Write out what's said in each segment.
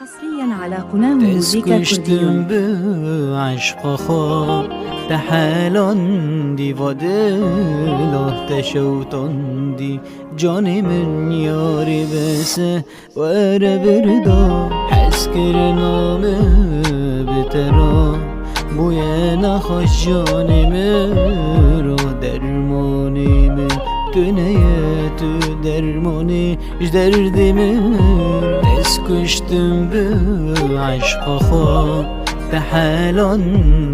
حصريا على قناة موزيكا كرديون. بعشق خو تحالان دی و دل تشوتان دی جان من یاری بسه وره بردا حس کرنام بترا بوی نخوش جان مرا درمانی من دنیا تو درمانی درد من دست کشتم به عشق خو تحالان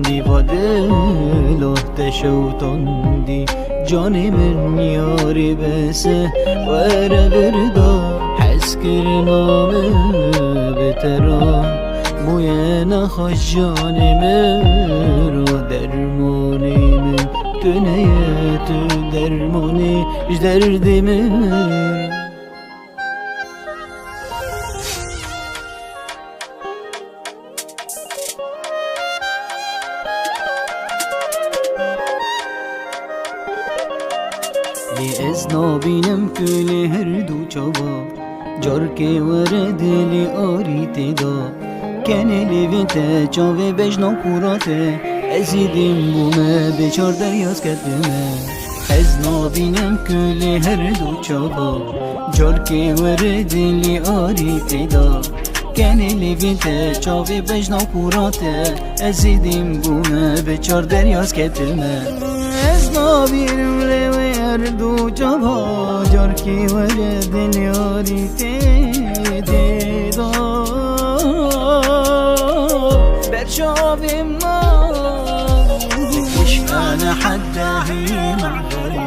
دی و دل تشوتان دی جان من یاری بسه وره بردا حس کرنام بترا بوی نخوش جان مرا درمانی من دنیا تو درمانی درد من لی از نابینم کلی هر دو چابا جار که وره دلی آری تدا کنه لیویته چاوه بجنا پوراته ازیدیم بومه بچار دریاز کردمه از نابینم کلی هر دو چابا جار که وره دلی آری تدا کنه لیویته چاوه بجنا پوراته ازیدیم بومه بچار دریاز کردمه از نابینم روی هر دو چابا جار که وره دلی آری تدا برشافي ما أنا حدا هي معذري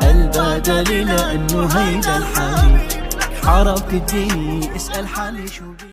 البدل لأنه هيدا الحالي حركتي اسأل حالي شو